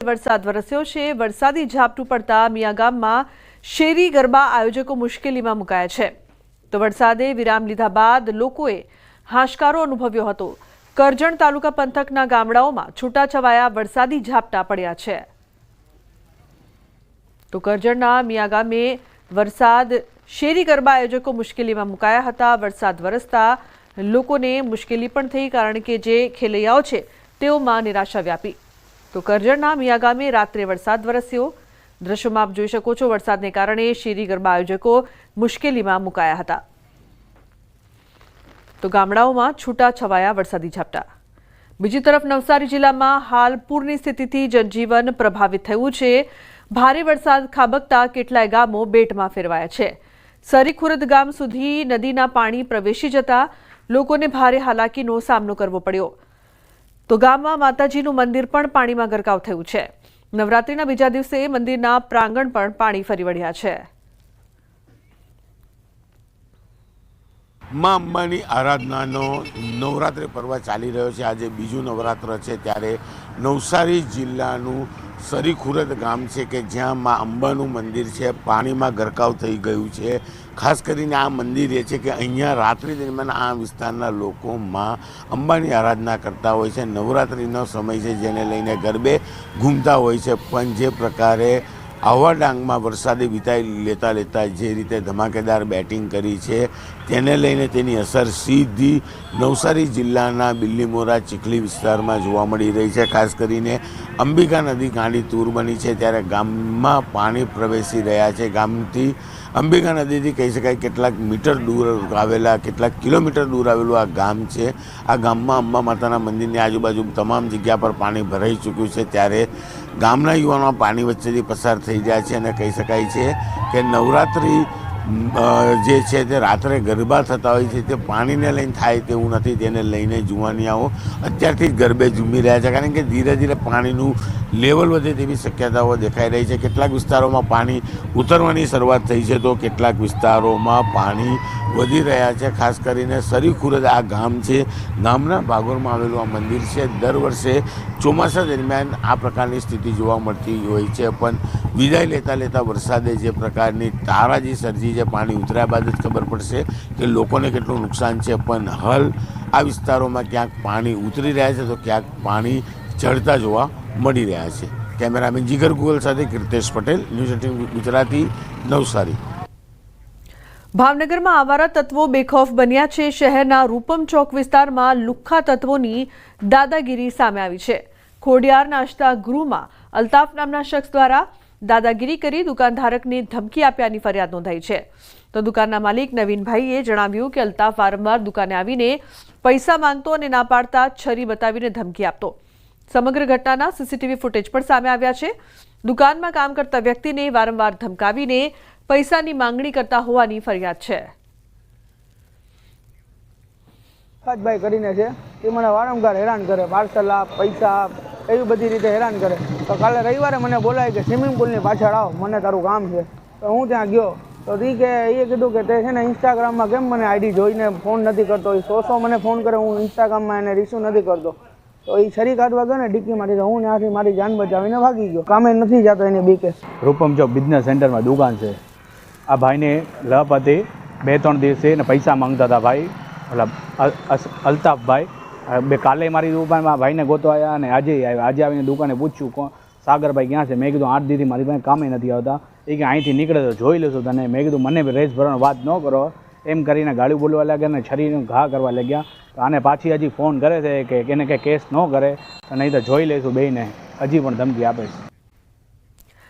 વરસાદ વરસ્યો છે। વરસાદી ઝાપટું પડતા મિયા ગામમાં શેરી ગરબા આયોજકો મુશ્કેલીમાં મુકાયા છે। તો વરસાદે વિરામ લીધા બાદ લોકોએ હાશકારો અનુભવ્યો હતો। કરજણ તાલુકા પંથકના ગામડાઓમાં છૂટાછવાયા વરસાદી ઝાપટા પડ્યા છે। તો કરજણના મિયા ગામે વરસાદ શેરી ગરબા આયોજકો મુશ્કેલીમાં મુકાયા હતા। વરસાદ વરસતા લોકોને મુશ્કેલી પણ થઈ, કારણ કે જે ખેલૈયાઓ છે તેઓમાં નિરાશા વ્યાપી। તો કરજણના મિયા ગામે રાત્રે વરસાદ વરસ્યો। દ્રશ્યોમાં આપ જોઈ શકો છો, વરસાદને કારણે શેરી ગરબા આયોજકો મુશ્કેલીમાં મુકાયા હતા। તો ગામડાઓમાં છૂટા છવાયા વરસાદી ઝાપટા। બીજી તરફ નવસારી જિલ્લામાં હાલ પૂરની સ્થિતિથી જનજીવન પ્રભાવિત થયું છે। ભારે વરસાદ ખાબકતા કેટલાય ગામો બેટમાં ફેરવાયા છે। સરીખુરદ ગામ સુધી નદીના પાણી પ્રવેશી જતા લોકોને ભારે હાલાકીનો સામનો કરવો પડ્યો। તો ગામમાં માતાજીનું મંદિર પણ પાણીમાં ગરકાવ થયું છે। નવરાત્રીના બીજા દિવસે મંદિરના પ્રાંગણ પણ પાણી ફરી વળ્યા છે। માં અંબાની આરાધનાનો નવરાત્રિ પર્વ ચાલી રહ્યો છે। આજે બીજું નવરાત્ર છે, ત્યારે નવસારી જિલ્લાનું સરીખુરદ ગામ છે કે જ્યાં માં અંબાનું મંદિર છે પાણીમાં ગરકાવ થઈ ગયું છે। ખાસ કરીને આ મંદિર એ છે કે અહીંયા રાત્રિ દરમિયાન આ વિસ્તારના લોકો માં અંબાની આરાધના કરતા હોય છે। નવરાત્રિનો સમય છે જેને લઈને ગરબે ઘૂમતા હોય છે, પણ જે પ્રકારે આવા ડાંગમાં વરસાદે વિતાઈ લેતા જે રીતે ધમાકેદાર બેટિંગ કરી છે તેને લઈને તેની અસર સીધી નવસારી જિલ્લાના બિલ્લીમોરા ચીખલી વિસ્તારમાં જોવા મળી રહી છે। ખાસ કરીને અંબિકા નદી ગાંડી તૂર બની છે, ત્યારે ગામમાં પાણી પ્રવેશી રહ્યા છે। ગામથી અંબિકા નદીથી કહી શકાય કેટલાક મીટર દૂર આવેલા, કેટલાક કિલોમીટર દૂર આવેલું આ ગામ છે। આ ગામમાં અંબા માતાના મંદિરની આજુબાજુ તમામ જગ્યા પર પાણી ભરાઈ ચૂક્યું છે, ત્યારે ગામના યુવાનો પાણી વચ્ચેથી પસાર થઈ રહ્યા છે અને કહી શકાય છે કે નવરાત્રિ જે છે તે રાત્રે ગરબા થતા હોય છે તે પાણીને લઈને થાય તેવું નથી। તેને લઈને જુવાનિયાઓ અત્યારથી જ ગરબે ઝૂમી રહ્યા છે, કારણ કે ધીરે ધીરે પાણીનું લેવલ વધે તેવી શક્યતાઓ દેખાઈ રહી છે। કેટલાક વિસ્તારોમાં પાણી ઉતરવાની શરૂઆત થઈ છે, તો કેટલાક વિસ્તારોમાં પાણી વધી રહ્યા છે। ખાસ કરીને સરીખુરદ આ ગામ છે, ગામના ભાગોળમાં આવેલું આ મંદિર છે। દર વર્ષે ચોમાસા દરમિયાન આ પ્રકારની સ્થિતિ જોવા મળતી હોય છે, પણ વિદાય લેતા વરસાદે જે પ્રકારની તારાજી સર્જી છે, પાણી ઉતર્યા બાદ જ ખબર પડશે કે લોકોને કેટલું નુકસાન છે। પણ હાલ આ વિસ્તારોમાં ક્યાંક પાણી ઉતરી રહ્યા છે તો ક્યાંક પાણી ચડતા જોવા મળી રહ્યા છે। કેમેરામેન જીગર ગુગલ સાથે કીર્તેશ પટેલ, ન્યૂઝ 18 ગુજરાતી, નવસારી। ભાવનગરમાં આવારા તત્વો બેખૌફ બન્યા છે। શહેરના રૂપમ ચોક વિસ્તારમાં લુખ્ખા તત્વોની દાદાગીરી સામે આવી છે। ખોડિયાર નાસ્તા ગૃહમાં અલ્તાફ નામના શખ્સ દ્વારા દાદાગીરી કરી દુકાનધારકને ધમકી આપ્યાની ફરિયાદ નોંધાઈ છે। તો દુકાનના માલિક નવીનભાઈએ જણાવ્યું કે અલ્તાફ વારંવાર દુકાને આવીને પૈસા માંગતો અને ના પાડતા છરી બતાવીને ધમકી આપતો। સમગ્ર ઘટનાના સીસીટીવી ફૂટેજ પણ સામે આવ્યા છે। દુકાનમાં કામ કરતા વ્યક્તિને વારંવાર ધમકાવીને પૈસાની માંગણી કરતા હોવાની ફરિયાદ છે। ભાઈ કરીને છે એ મને વારંવાર હેરાન કરે, પાર્સલ આપ, પૈસા આપ, એવી બધી રીતે હેરાન કરે। તો કાલે રવિવારે મને બોલાય કે સ્વિમિંગ પુલની પાછળ આવ, મને તારું કામ છે। તો હું ત્યાં ગયો તો એ કીધું કે તે છે ને ઇન્સ્ટાગ્રામમાં કેમ મને આઈડી જોઈને ફોન નથી કરતો। એ 100 મને ફોન કરે, હું ઇન્સ્ટાગ્રામમાં એને રિસીવ નથી કરતો। તો એ છરી કાઢવા ગયો ને ડિક્કીમાંથી, તો હું ત્યાંથી મારી જાન બચાવીને ભાગી ગયો। કામે નથી જતો એની બીકે। રૂપમ ચોક બિઝનેસ સેન્ટરમાં દુકાન છે। આ ભાઈને લપ હતી, 2-3 દિવસે ને પૈસા માંગતા હતા ભાઈ, અલ્તાફભાઈ। કાલે મારી દુકાનમાં ભાઈને ગોતો આવ્યા અને આજે આવ્યા। આજે આવીને દુકાને પૂછ્યું સાગરભાઈ ક્યાં છે? મેં કીધું 8 દીથી મારી પાસે કામે નથી આવતા। એ કે અહીંથી નીકળે તો જોઈ લેશું તને। મેં કીધું મને રેસ ભરવાની વાત ન કરો, એમ કરીને ગાડી બોલવા લાગ્યા અને છરીનો ઘા કરવા લાગ્યા। તો આને પાછી હજી ફોન કરે છે કે એને કંઈ કેસ ન કરે તો નહીં તો જોઈ લઈશું બેયને। હજી પણ ધમકી આપે છે।